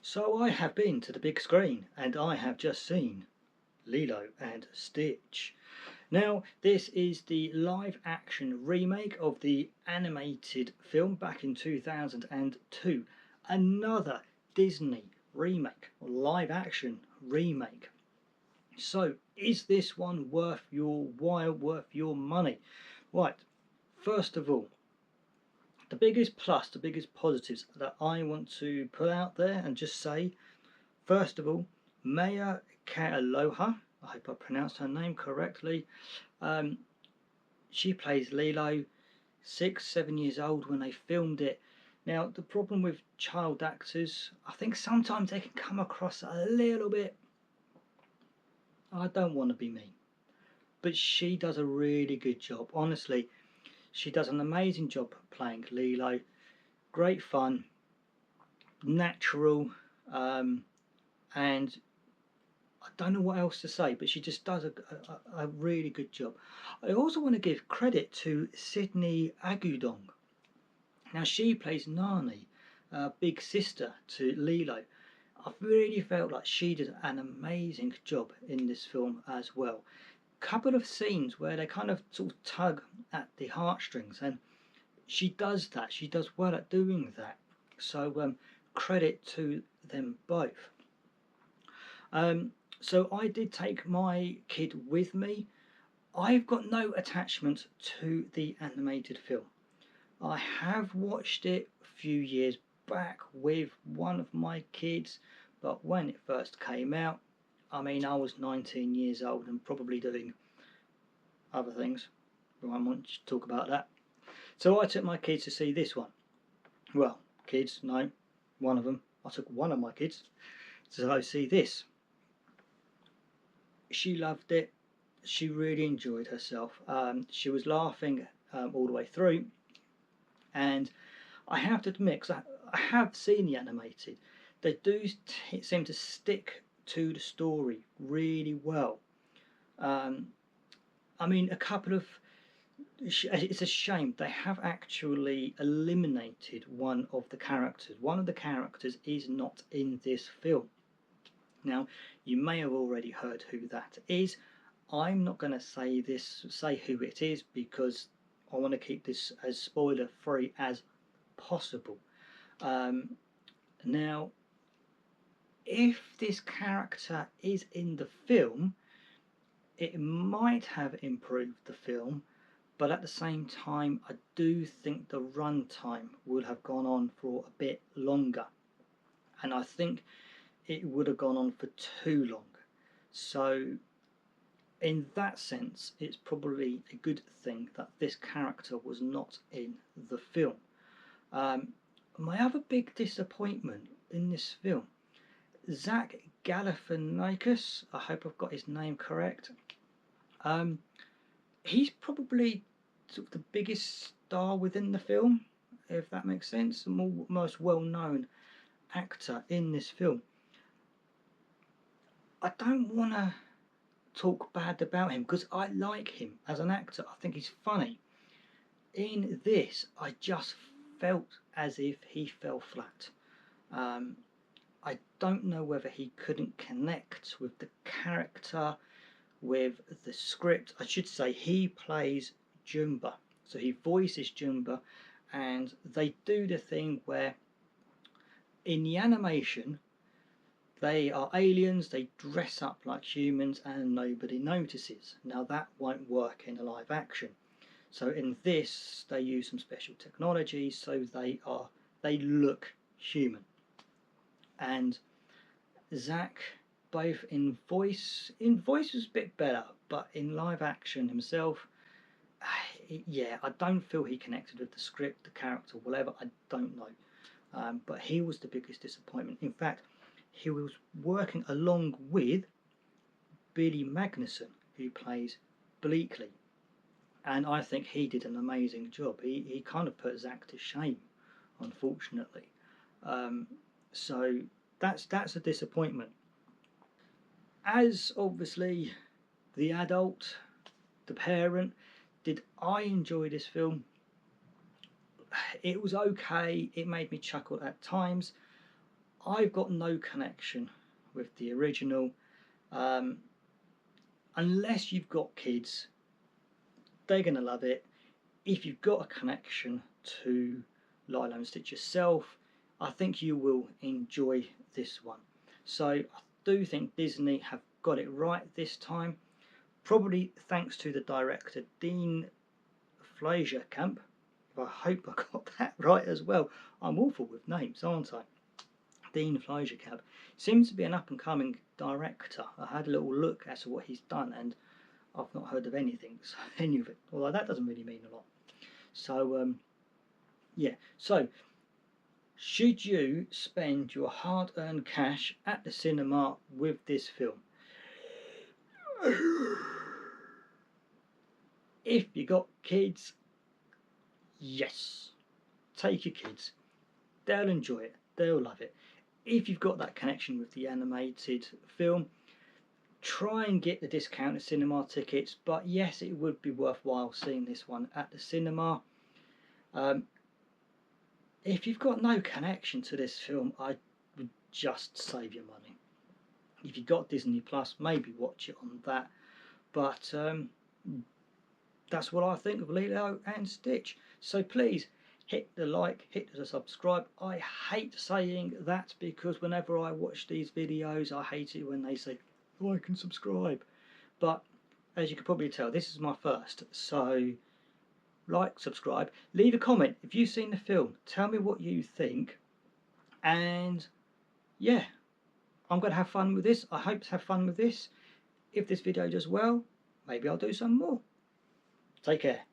So I have been to the big screen and I have just seen Lilo and Stitch. Now, this is the live action remake of the animated film back in 2002. Another Disney remake, or live action remake. So, is this one worth your while, worth your money? Right, first of all, the biggest plus, the biggest positives that I want to put out there and just say, first of all, Maya Kealoha, I hope I pronounced her name correctly. Um, she plays Lilo, 6, 7 years old when they filmed it. Now, the problem with child actors, I think sometimes they can come across a little bit, I don't want to be mean, but she does a really good job. Honestly, she does an amazing job playing Lilo. Great fun, natural, and I don't know what else to say, but she just does a really good job. I also want to give credit to Sydney Agudong. Now, she plays Nani, big sister to Lilo. I really felt like she did an amazing job in this film as well. Couple of scenes where they kind of sort of tug at the heartstrings, and she does that. She does well at doing that. So credit to them both. So I did take my kid with me. I've got no attachment to the animated film. I have watched it a few years back with one of my kids, but when it first came out, I mean, I was 19 years old and probably doing other things. But I want to talk about that. So I took my kids to see this one. Well, kids, no, one of them. I took one of my kids to see this. She loved it. She really enjoyed herself. She was laughing all the way through, and I have to admit, 'cause I have seen the animated, they do seem to stick to the story really well. I mean, a couple of it's a shame they have actually eliminated one of the characters. One of the characters is not in this film. Now, you may have already heard who that is. I'm not going to say who it is, because I want to keep this as spoiler free as possible. Now, if this character is in the film, it might have improved the film, but at the same time, I do think the runtime would have gone on for a bit longer, and I think it would have gone on for too long. So in that sense, it's probably a good thing that this character was not in the film. My other big disappointment in this film, Zach Galifianakis, I hope I've got his name correct. He's probably sort of the biggest star within the film, if that makes sense, the most well-known actor in this film. I don't want to talk bad about him because I like him as an actor. I think he's funny. In this, I just felt as if he fell flat. I don't know whether he couldn't connect with the character, with the script. I should say he plays Jumba, so he voices Jumba, and they do the thing where in the animation they are aliens, they dress up like humans and nobody notices. Now that won't work in a live action. So in this they use some special technology so they look human. And Zach, both in voice was a bit better, but in live action himself, yeah, I don't feel he connected with the script, the character, whatever. I don't know, but he was the biggest disappointment. In fact, he was working along with Billy Magnussen, who plays Bleakley, and I think he did an amazing job. He kind of put Zach to shame, unfortunately. So that's a disappointment. As obviously the adult, the parent, did I enjoy this film? It was okay. It made me chuckle at times. I've got no connection with the original. Unless you've got kids, they're going to love it. If you've got a connection to Lilo and Stitch yourself, I think you will enjoy this one. So I do think Disney have got it right this time, probably thanks to the director Dean Fleischerkamp. I hope I got that right as well. I'm awful with names, aren't I? Dean Fleischerkamp seems to be an up-and-coming director. I had a little look at what he's done, and I've not heard of anything, so any of it. Although that doesn't really mean a lot. So yeah. So should you spend your hard-earned cash at the cinema with this film? If you got kids, yes, take your kids. They'll enjoy it. They'll love it. If you've got that connection with the animated film, try and get the discounted cinema tickets. But yes, it would be worthwhile seeing this one at the cinema. If you've got no connection to this film, I would just save your money. If you've got Disney Plus, maybe watch it on that. But that's what I think of Lilo and Stitch. So please hit the like, hit the subscribe. I hate saying that because whenever I watch these videos, I hate it when they say like and subscribe. But as you can probably tell, this is my first. So like, subscribe, leave a comment if you've seen the film. Tell me what you think. And yeah, I'm going to have fun with this. I hope to have fun with this. If this video does well, maybe I'll do some more. Take care.